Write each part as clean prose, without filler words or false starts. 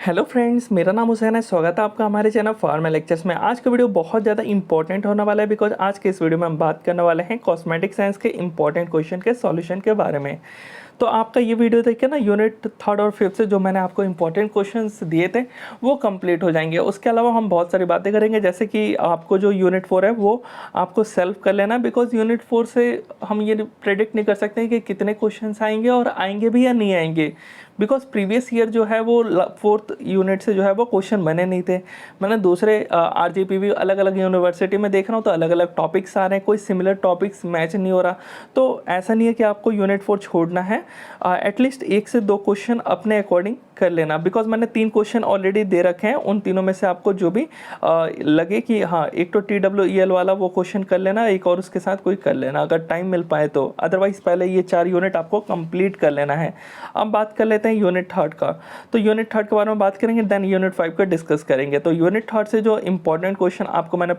Hello friends, मेरा नाम हुसैन है। स्वागत है आपका हमारे चैनल फार्मा लेक्चर्स में। आज का वीडियो बहुत ज़्यादा इंपॉर्टेंट होने वाला है बिकॉज आज के इस वीडियो में हम बात करने वाले हैं कॉस्मेटिक साइंस के इंपॉर्टेंट क्वेश्चन के सॉल्यूशन के बारे में। तो आपका ये वीडियो देख के ना यूनिट 3rd और 5th से जो मैंने आपको इंपॉर्टेंट क्वेश्चंस दिए थे वो कंप्लीट हो जाएंगे। उसके अलावा हम बहुत सारी बातें करेंगे, जैसे कि आपको जो यूनिट 4 है वो आपको सेल्फ कर लेना, बिकॉज यूनिट 4 से हम ये प्रेडिक्ट नहीं कर सकते कि कितने क्वेश्चंस आएंगे और आएंगे भी या नहीं आएंगे, बिकॉज प्रीवियस ईयर जो है वो 4th यूनिट से जो है वो क्वेश्चन बने नहीं थे। मैंने दूसरे RJPV अलग अलग यूनिवर्सिटी में देख रहा हूँ तो अलग अलग टॉपिक्स आ रहे हैं, कोई सिमिलर टॉपिक्स मैच नहीं हो रहा। तो ऐसा नहीं है कि आपको यूनिट 4 छोड़ना है, एटलीस्ट 1 से 2 क्वेश्चन अपने अकॉर्डिंग कर लेना, बिकॉज मैंने 3 क्वेश्चन ऑलरेडी दे रखे हैं। उन तीनों में से आपको जो भी लगे कि हाँ, एक तो TWEL वाला वो क्वेश्चन कर लेना, एक और उसके साथ कोई कर लेना अगर टाइम मिल पाए तो। अदरवाइज पहले ये 4 यूनिट आपको कंप्लीट कर लेना है। अब बात कर लेते हैं यूनिट 3rd का। तो यूनिट 3rd के बारे में बात करेंगे, देन यूनिट 5 का डिस्कस करेंगे। तो यूनिट 3rd से जो इंपॉर्टेंट क्वेश्चन आपको मैंने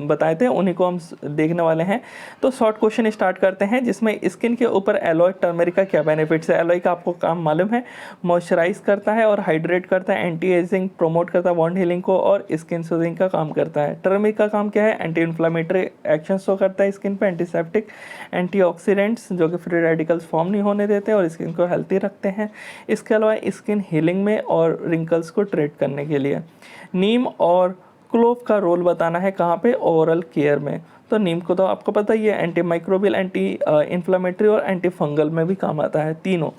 बताए थे उन्हीं को हम देखने वाले हैं। तो शॉर्ट क्वेश्चन स्टार्ट करते हैं, जिसमें स्किन के ऊपर एलॉय टर्मरिक का क्या बेनिफिट्स है। एलॉय का आपको काम मालूम है, मॉइस्चराइज करता है और हाइड्रेट करता है, एंटी एजिंग प्रमोट करता है, वॉन्ड हीलिंग को, और स्किन सूदिंग का काम करता है। टर्मरिक का काम क्या है, एंटी इन्फ्लामेटरी एक्शन शो करता है स्किन पे, एंटीसेप्टिक, एंटीऑक्सीडेंट्स जो कि फ्री रेडिकल्स फॉर्म नहीं होने देते और स्किन को हेल्थी रखते हैं। इसके अलावा स्किन हीलिंग में और रिंकल्स को ट्रीट करने के लिए। नीम और क्लोव का रोल बताना है कहाँ पे, ओरल केयर में। तो नीम को तो आपको पता ही है, एंटी माइक्रोबियल, एंटी इन्फ्लामेटरी और एंटी फंगल में भी काम आता है तीनों।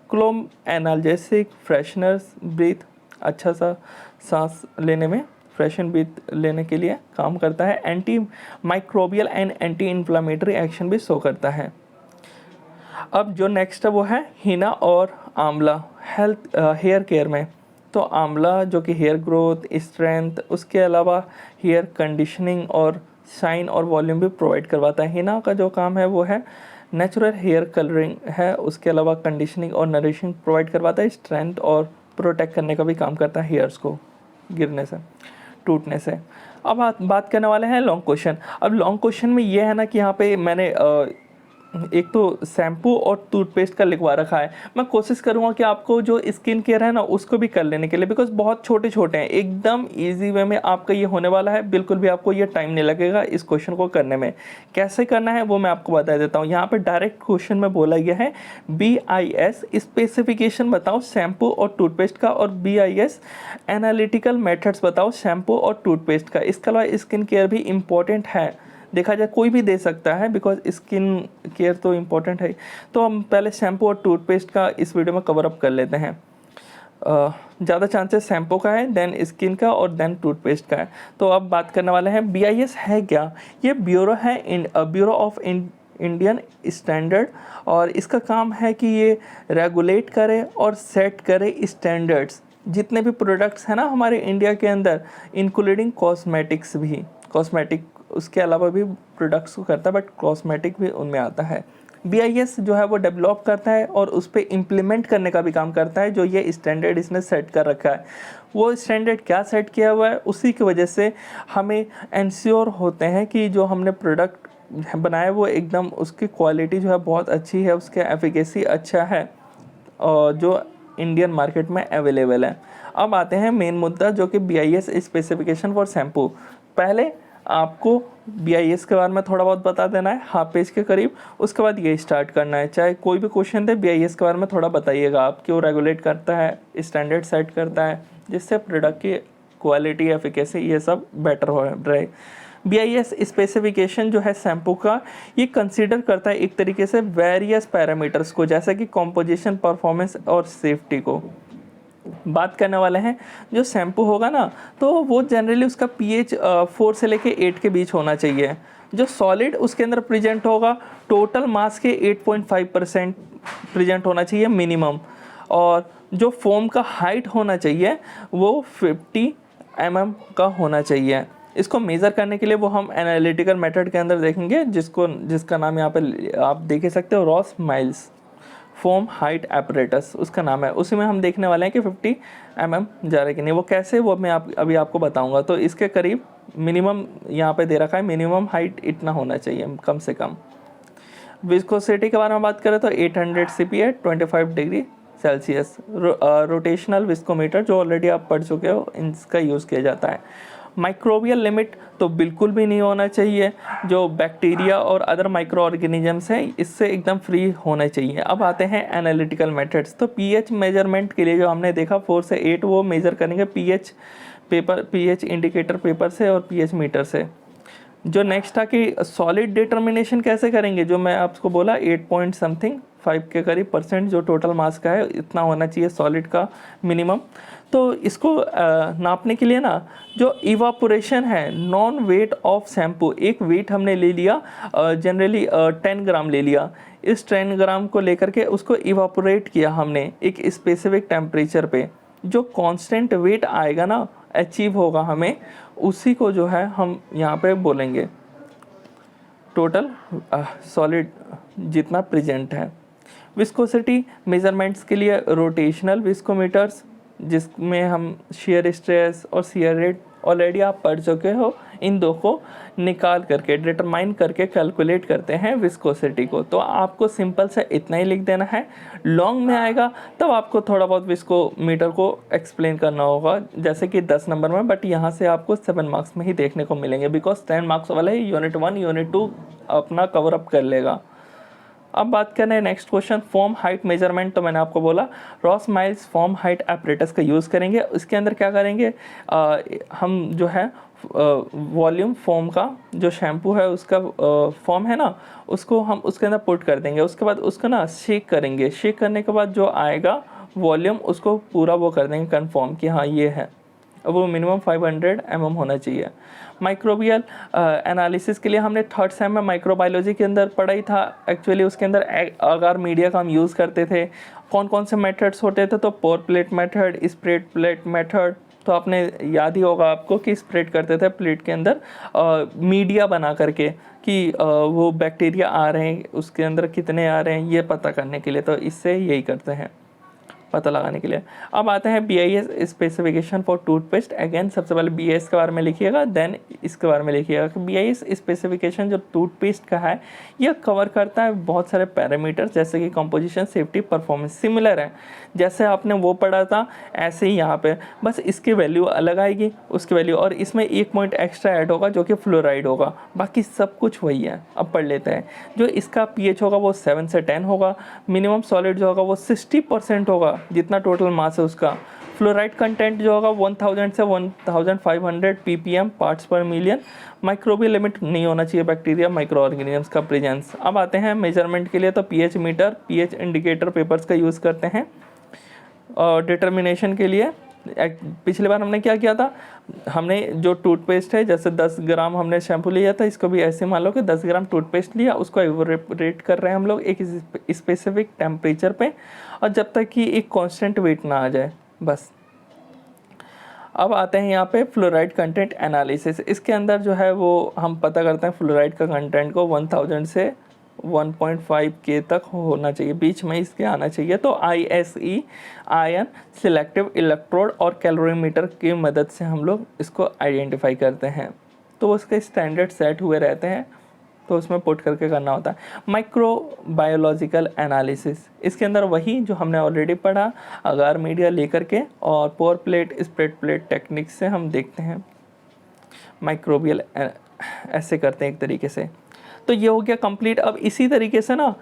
क्लोव एनाल्जेसिक, फ्रेशनर्स, ब्रीथ, अच्छा सा सांस लेने में, फ्रेशन ब्रीथ लेने के लिए काम करता है। Anti microbial and anti inflammatory action भी शो करता है। अब जो नेक्स्ट है वो है हीना और आंवला हेल्थ हेयर केयर में। तो आंवला जो कि हेयर ग्रोथ, स्ट्रेंथ, उसके अलावा हेयर कंडीशनिंग और शाइन और वॉल्यूम भी प्रोवाइड करवाता है। हीना का जो काम है वो है नेचुरल हेयर कलरिंग है, उसके अलावा कंडीशनिंग और नरिशिंग प्रोवाइड करवाता है, स्ट्रेंथ और प्रोटेक्ट करने का भी काम करता है हेयर्स को गिरने से, टूटने से। अब बात करने वाले हैं लॉन्ग क्वेश्चन। अब लॉन्ग क्वेश्चन में ये है ना कि यहाँ पे मैंने एक तो शैम्पू और टूथपेस्ट का लिखवा रखा है। मैं कोशिश करूँगा कि आपको जो स्किन केयर है ना उसको भी कर लेने के लिए, बिकॉज बहुत छोटे छोटे हैं, एकदम इजी वे में आपका ये होने वाला है। बिल्कुल भी आपको ये टाइम नहीं लगेगा इस क्वेश्चन को करने में। कैसे करना है वो मैं आपको बता देता हूँ। यहाँ पे डायरेक्ट क्वेश्चन में बोला गया है BIS स्पेसिफिकेशन बताओ शैम्पू और टूथपेस्ट का, और BIS एनालिटिकल मेथड्स बताओ शैम्पू और टूथपेस्ट का। इसके अलावा स्किन केयर भी इम्पोर्टेंट है, देखा जाए कोई भी दे सकता है बिकॉज स्किन केयर तो इम्पोर्टेंट है। तो हम पहले शैम्पू और टूथपेस्ट का इस वीडियो में कवर अप कर लेते हैं। ज़्यादा चांसेस शैम्पू का है, देन स्किन का, और देन टूथपेस्ट का है। तो अब बात करने वाले हैं BIS है क्या। ये ब्यूरो है, ब्यूरो ऑफ इंडियन स्टैंडर्ड, और इसका काम है कि ये रेगुलेट करे और सेट करे स्टैंडर्ड्स जितने भी प्रोडक्ट्स हैं ना हमारे इंडिया के अंदर, इंक्लूडिंग कॉस्मेटिक्स भी। कॉस्मेटिक उसके अलावा भी प्रोडक्ट्स को करता है, बट कॉस्मेटिक भी उनमें आता है। BIS जो है वो डेवलप करता है और उस पर इम्प्लीमेंट करने का भी काम करता है, जो ये स्टैंडर्ड इसने सेट कर रखा है। वो स्टैंडर्ड क्या सेट किया हुआ है, उसी की वजह से हमें इंश्योर होते हैं कि जो हमने प्रोडक्ट बनाया वो एकदम उसकी क्वालिटी जो है बहुत अच्छी है, उसके एफिकेसी अच्छा है, और जो इंडियन मार्केट में अवेलेबल है। अब आते हैं मेन मुद्दा, जो कि BIS स्पेसिफिकेशन फॉर शैम्पू। पहले आपको BIS के बारे में थोड़ा बहुत बता देना है, हाफ पेज के करीब। उसके बाद ये स्टार्ट करना है, चाहे कोई भी क्वेश्चन दे BIS के बारे में थोड़ा बताइएगा आप, क्यों रेगुलेट करता है, स्टैंडर्ड सेट करता है, जिससे प्रोडक्ट की क्वालिटी, एफिकेसी ये सब बेटर हो रहे। BIS स्पेसिफिकेशन जो है शैम्पू का, ये कंसीडर करता है एक तरीके से वेरियस पैरामीटर्स को, जैसे कि कॉम्पोजिशन, परफॉर्मेंस और सेफ्टी को। बात करने वाले हैं जो शैम्पू होगा ना, तो वो जनरली उसका pH 4 से लेके 8 के बीच होना चाहिए। जो सॉलिड उसके अंदर प्रेजेंट होगा, टोटल मास के 8.5% प्रेजेंट होना चाहिए मिनिमम, और जो फोम का हाइट होना चाहिए वो 50 mm का होना चाहिए। इसको मेज़र करने के लिए वो हम एनालिटिकल मेथड के अंदर देखेंगे, जिसका नाम यहाँ पे आप देख ही सकते हो, Ross miles foam height apparatus उसका नाम है। उसी में हम देखने वाले हैं कि 50 mm जा रहा है कि नहीं। वो कैसे, वो मैं अभी आपको बताऊंगा। तो इसके करीब मिनिमम यहाँ पे दे रखा है, मिनिमम हाइट इतना होना चाहिए कम से कम। विस्कोसिटी के बारे में बात करें तो 800 CP है, 25 डिग्री सेल्सियस। रोटेशनल विस्कोमीटर जो ऑलरेडी आप पढ़ चुके हो, इनका यूज़ किया जाता है। माइक्रोबियल लिमिट तो बिल्कुल भी नहीं होना चाहिए, जो बैक्टीरिया और अदर माइक्रो ऑर्गेनिजम्स हैं इससे एकदम फ्री होना चाहिए। अब आते हैं एनालिटिकल मेथड्स। तो पीएच मेजरमेंट के लिए जो हमने देखा 4 से 8 वो मेज़र करेंगे पीएच इंडिकेटर पेपर से और पीएच मीटर से। जो नेक्स्ट था कि सॉलिड डिटर्मिनेशन कैसे करेंगे, जो मैं आपको बोला 8 पॉइंट समथिंग 5 के करीब % जो टोटल मास का है इतना होना चाहिए सॉलिड का मिनिमम। तो इसको नापने के लिए ना जो इवापोरेशन है, नॉन वेट ऑफ शैम्पू, एक वेट हमने ले लिया, जनरली 10 ग्राम ले लिया। इस 10 ग्राम को लेकर के उसको इवापोरेट किया हमने एक स्पेसिफिक टेम्परेचर पे। जो कांस्टेंट वेट आएगा ना, अचीव होगा हमें, उसी को जो है हम यहाँ पे बोलेंगे टोटल सॉलिड जितना प्रेजेंट है। विस्कोसिटी मेजरमेंट्स के लिए रोटेशनल विस्कोमीटर्स, जिसमें हम शेयर स्ट्रेस और शेयर रेट ऑलरेडी आप पढ़ चुके हो, इन दो को निकाल करके डिटरमाइन करके कैलकुलेट करते हैं विस्कोसिटी को। तो आपको सिंपल से इतना ही लिख देना है। लॉन्ग में आएगा तब आपको थोड़ा बहुत विस्कोमीटर को एक्सप्लेन करना होगा, जैसे कि 10 नंबर में, बट यहाँ से आपको 7 मार्क्स में ही देखने को मिलेंगे, बिकॉज 10 मार्क्स वाले यूनिट 1 यूनिट 2 अपना कवर अप कर लेगा। अब बात करें next question, form height measurement. तो मैंने आपको बोला Ross miles form height apparatus का यूज़ करेंगे। उसके अंदर क्या करेंगे, हम जो है वॉल्यूम फॉर्म का जो शैम्पू है उसका फॉर्म है ना, उसको हम उसके अंदर पुट कर देंगे। उसके बाद उसको ना शेक करेंगे। शेक करने के बाद जो आएगा वॉल्यूम, उसको पूरा वो कर देंगे कंफर्म कि हाँ ये है, वो मिनिमम 500 mm होना चाहिए। माइक्रोबियल एनालिसिस के लिए हमने 3rd सेम में माइक्रोबायोलॉजी के अंदर पढ़ा ही था। एक्चुअली उसके अंदर अगार मीडिया का हम यूज़ करते थे। कौन कौन से मेथड्स होते थे, तो pour plate method, spread plate method. तो आपने याद ही होगा आपको कि स्प्रेड करते थे प्लेट के अंदर मीडिया बना करके कि वो बैक्टीरिया आ रहे हैं उसके अंदर कितने आ रहे हैं ये पता करने के लिए। तो इससे यही करते हैं पता लगाने के लिए। अब आते हैं BIS specification for toothpaste. Again सबसे पहले BIS के बारे में लिखिएगा, देन इसके बारे में लिखिएगा कि BIS स्पेसिफिकेशन जो टूथपेस्ट का है यह कवर करता है बहुत सारे पैरामीटर्स, जैसे कि कंपोजिशन, सेफ्टी, परफॉर्मेंस। सिमिलर है जैसे आपने वो पढ़ा था, ऐसे ही यहाँ पे बस इसकी वैल्यू अलग आएगी, उसकी वैल्यू, और इसमें 1 पॉइंट एक्स्ट्रा ऐड होगा जो कि फ्लोराइड होगा। बाकी सब कुछ वही है। अब पढ़ लेते हैं। जो इसका pH होगा वो 7 से 10 होगा। मिनिमम सॉलिड जो होगा वो 60% होगा जितना टोटल मास है उसका। फ्लोराइड कंटेंट जो होगा 1000 से 1500 ppm पार्ट्स पर मिलियन। माइक्रोबियल लिमिट नहीं होना चाहिए बैक्टीरिया माइक्रो ऑर्गेनिजम्स का प्रेजेंस। अब आते हैं मेजरमेंट के लिए, तो pH meter, pH indicator papers का यूज़ करते हैं। और डिटर्मिनेशन के लिए पिछली बार हमने क्या किया था, हमने जो टूथपेस्ट है जैसे 10 ग्राम हमने शैम्पू लिया था, इसको भी ऐसे मान लो कि 10 ग्राम टूथपेस्ट लिया, उसको एवोपोरेट कर रहे हैं हम लोग एक स्पेसिफिक टेम्परेचर पे, और जब तक कि एक कांस्टेंट वेट ना आ जाए बस। अब आते हैं यहाँ पे फ्लोराइड कंटेंट एनालिसिस। इसके अंदर जो है वो हम पता करते हैं फ्लोराइड का कंटेंट को 1000 से 1.5 K तक होना चाहिए, बीच में इसके आना चाहिए। तो ISE आयन सिलेक्टिव इलेक्ट्रोड और कैलोरीमीटर की मदद से हम लोग इसको आइडेंटिफाई करते हैं। तो उसके स्टैंडर्ड सेट हुए रहते हैं, तो उसमें पुट करके करना होता है। माइक्रोबायोलॉजिकल एनालिसिस, इसके अंदर वही जो हमने ऑलरेडी पढ़ा, अगार मीडिया लेकर के और पोर प्लेट, स्प्रेड प्लेट टेक्निक से हम देखते हैं माइक्रोबियल ऐसे करते हैं एक तरीके से। तो ये हो गया कंप्लीट। अब इसी तरीके से ना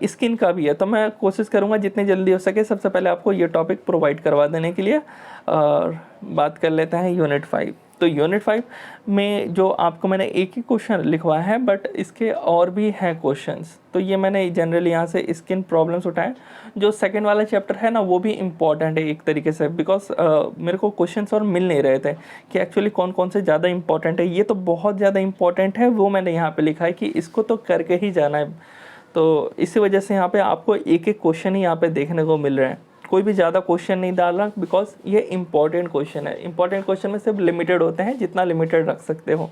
स्किन का भी है, तो मैं कोशिश करूँगा जितनी जल्दी हो सके सबसे पहले आपको ये टॉपिक प्रोवाइड करवा देने के लिए। और बात कर लेते हैं यूनिट 5। तो यूनिट 5 में जो आपको मैंने एक ही क्वेश्चन लिखवाया है, बट इसके और भी हैं क्वेश्चंस। तो ये मैंने जनरली यहाँ से स्किन प्रॉब्लम्स उठाए। जो सेकंड वाला चैप्टर है ना वो भी इम्पॉर्टेंट है एक तरीके से, बिकॉज मेरे को क्वेश्चंस और मिल नहीं रहे थे कि एक्चुअली कौन कौन से ज़्यादा इंपॉर्टेंट है। ये तो बहुत ज़्यादा इंपॉर्टेंट है, वो मैंने यहाँ पर लिखा है कि इसको तो करके ही जाना है। तो इसी वजह से यहाँ पर आपको एक एक क्वेश्चन ही यहाँ पर देखने को मिल रहे हैं, कोई भी ज़्यादा क्वेश्चन नहीं डाला, बिकॉज ये इंपॉर्टेंट क्वेश्चन है। इंपॉर्टेंट क्वेश्चन में सिर्फ लिमिटेड होते हैं, जितना लिमिटेड रख सकते हो।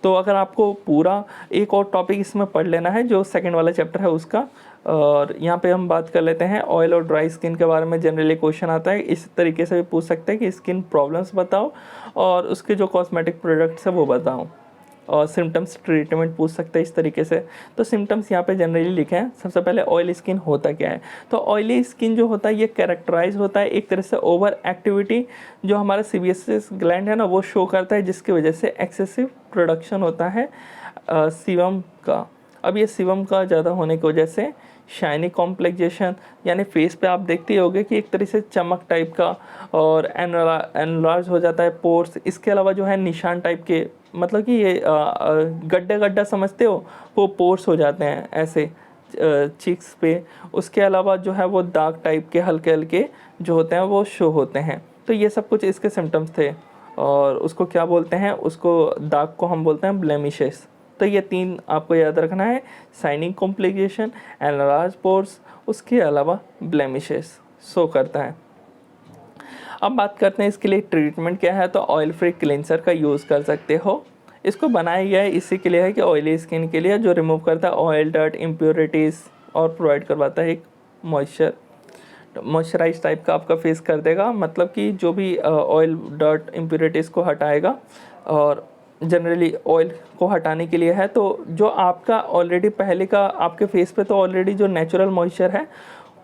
तो अगर आपको पूरा एक और टॉपिक इसमें पढ़ लेना है जो सेकंड वाला चैप्टर है उसका, और यहाँ पे हम बात कर लेते हैं ऑयल और ड्राई स्किन के बारे में। जनरली क्वेश्चन आता है इस तरीके से भी पूछ सकते हैं कि स्किन प्रॉब्लम्स बताओ और उसके जो कॉस्मेटिक प्रोडक्ट्स है वो बताओ। और सिम्टम्स ट्रीटमेंट पूछ सकते हैं इस तरीके से। तो सिम्टम्स यहाँ पे जनरली लिखे हैं। सबसे पहले ऑयल स्किन होता क्या है, तो ऑयली स्किन जो होता है ये कैरेक्टराइज होता है एक तरह से ओवर एक्टिविटी, जो हमारा सीबीएस ग्लैंड है ना वो शो करता है, जिसकी वजह से एक्सेसिव प्रोडक्शन होता है सीबम का। अब ये सीबम का ज़्यादा होने की वजह से शाइनी कॉम्प्लेक्सेशन, यानी फेस पे आप देखते होगे कि एक तरह से चमक टाइप का, और एनलार्ज हो जाता है पोर्स। इसके अलावा जो है निशान टाइप के, मतलब कि ये गड्ढा गड्ढा समझते हो, वो पोर्स हो जाते हैं ऐसे चीक्स पे। उसके अलावा जो है वो दाग टाइप के हल्के हल्के जो होते हैं वो शो होते हैं। तो ये सब कुछ इसके सिम्टम्स थे। और उसको क्या बोलते हैं, उसको दाग को हम बोलते हैं ब्लेमिशेस। तो ये 3 आपको याद रखना है, साइनिंग कॉम्प्लिकेशन, एनलार्ज पोर्स, उसके अलावा ब्लेमिशेस शो करता है। अब बात करते हैं इसके लिए ट्रीटमेंट क्या है। तो ऑयल फ्री क्लेंसर का यूज़ कर सकते हो। इसको बनाया गया है इसी के लिए है कि ऑयली स्किन के लिए, जो रिमूव करता है ऑयल, डर्ट, इम्प्योरिटीज़ और प्रोवाइड करवाता है एक मॉइस्चराइज टाइप का आपका फेस कर देगा। मतलब कि जो भी ऑयल, डर्ट, इम्प्योरिटीज़ को हटाएगा। और जनरली ऑयल को हटाने के लिए है, तो जो आपका ऑलरेडी पहले का आपके फेस पे तो ऑलरेडी जो नेचुरल मॉइस्चर है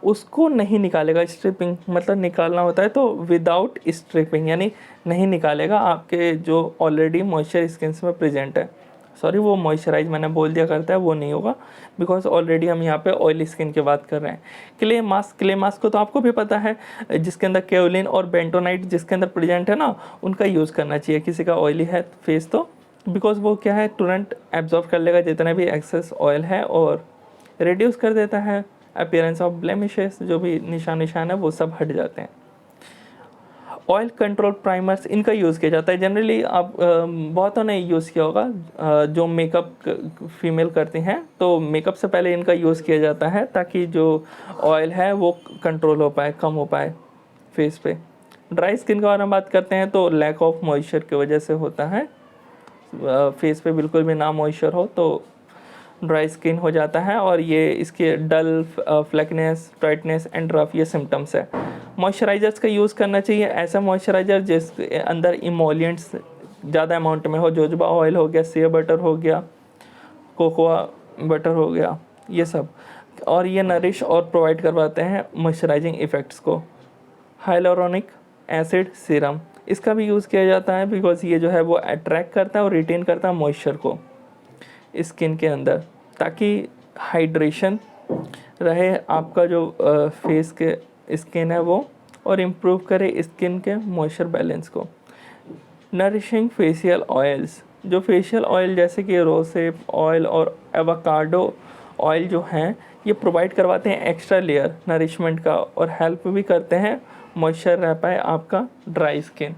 उसको नहीं निकालेगा। स्ट्रिपिंग मतलब निकालना होता है, तो विदाउट स्ट्रिपिंग यानी नहीं निकालेगा आपके जो ऑलरेडी मॉइस्चर स्किन में प्रेजेंट है। सॉरी, वो मॉइस्चराइज मैंने बोल दिया करता है, वो नहीं होगा, बिकॉज ऑलरेडी हम यहाँ पे ऑयली स्किन की बात कर रहे हैं। क्ले मास्क को तो आपको भी पता है, जिसके अंदर केओलिन और बेंटोनाइट जिसके अंदर प्रेजेंट है ना, उनका यूज़ करना चाहिए किसी का ऑयली है फेस तो, बिकॉज वो क्या है तुरंत एब्जॉर्व कर लेगा जितना भी एक्सेस ऑयल है, और रिड्यूस कर देता है अपीयरेंस ऑफ ब्लेमिशेस, जो भी निशान है वो सब हट जाते हैं। ऑयल कंट्रोल प्राइमर्स इनका यूज़ किया जाता है जनरली। आप बहुतों ने यूज़ किया होगा, जो मेकअप फीमेल करती हैं तो मेकअप से पहले इनका यूज़ किया जाता है, ताकि जो ऑयल है वो कंट्रोल हो पाए, कम हो पाए फेस पे। ड्राई स्किन के बारे में बात करते हैं तो लैक ऑफ मॉइस्चर की वजह से होता है। फेस पे बिल्कुल भी ना मॉइस्चर हो तो ड्राई स्किन हो जाता है, और ये इसके डल, फ्लैकनेस, टाइटनेस एंड रफ ये सिम्टम्स है। मॉइस्चराइजर्स का यूज़ करना चाहिए, ऐसा मॉइस्चराइजर जिसके अंदर इमोलिएंट्स ज़्यादा अमाउंट में हो। जोजोबा ऑयल हो गया, शेयर बटर हो गया, कोकोआ बटर हो गया, ये सब। और ये नरिश और प्रोवाइड करवाते हैं मॉइस्चराइजिंग इफ़ेक्ट्स को। हाइलोरोनिक एसिड सीरम इसका भी यूज़ किया जाता है, बिकॉज ये जो है वो अट्रैक्ट करता है और रिटेन करता है मॉइस्चर को स्किन के अंदर, ताकि हाइड्रेशन रहे आपका जो फेस के स्किन है वो, और इम्प्रूव करे स्किन के मॉइस्चर बैलेंस को। नरिशिंग फेशियल ऑयल्स, जो फेशियल ऑयल जैसे कि रोसेप ऑयल और एवोकाडो ऑयल जो हैं, ये प्रोवाइड करवाते हैं एक्स्ट्रा लेयर नरिशमेंट का, और हेल्प भी करते हैं मॉइस्चर रह पाए आपका ड्राई स्किन,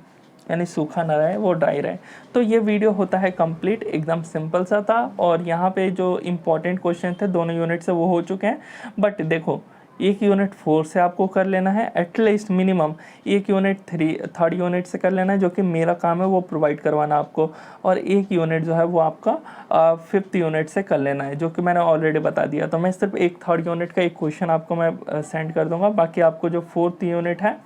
यानी सूखा ना रहे, वो ड्राई रहे। तो ये वीडियो होता है कंप्लीट, एकदम सिंपल सा था। और यहाँ पे जो इम्पोर्टेंट क्वेश्चन थे दोनों यूनिट से वो हो चुके हैं। बट देखो, एक यूनिट 4 से आपको कर लेना है एटलीस्ट, मिनिमम एक यूनिट 3 यूनिट से कर लेना है, जो कि मेरा काम है वो प्रोवाइड करवाना आपको। और एक यूनिट जो है वो आपका 5th यूनिट से कर लेना है, जो कि मैंने ऑलरेडी बता दिया। तो मैं सिर्फ एक 3rd यूनिट का एक क्वेश्चन आपको मैं सेंड कर दूँगा, बाकी आपको जो 4th यूनिट है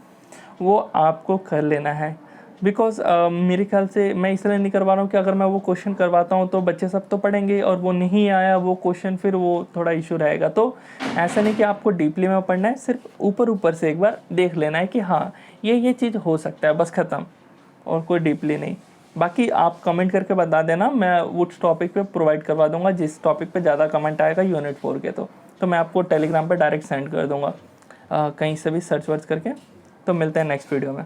वो आपको कर लेना है। बिकॉज मेरे ख्याल से मैं इसलिए नहीं करवा रहा हूँ कि अगर मैं वो क्वेश्चन करवाता हूँ तो बच्चे सब तो पढ़ेंगे, और वो नहीं आया वो क्वेश्चन फिर वो थोड़ा इशू रहेगा। तो ऐसा नहीं कि आपको डीपली में पढ़ना है, सिर्फ ऊपर से एक बार देख लेना है कि हाँ ये चीज़ हो सकता है, बस ख़त्म, और कोई डीपली नहीं। बाकी आप कमेंट करके बता देना, मैं उस टॉपिक पे प्रोवाइड करवा दूंगा जिस टॉपिक पे ज़्यादा कमेंट आएगा यूनिट 4 के। तो मैं आपको टेलीग्राम पे डायरेक्ट सेंड कर दूंगा, कहीं से भी सर्च वर्च करके। तो मिलते हैं नेक्स्ट वीडियो में।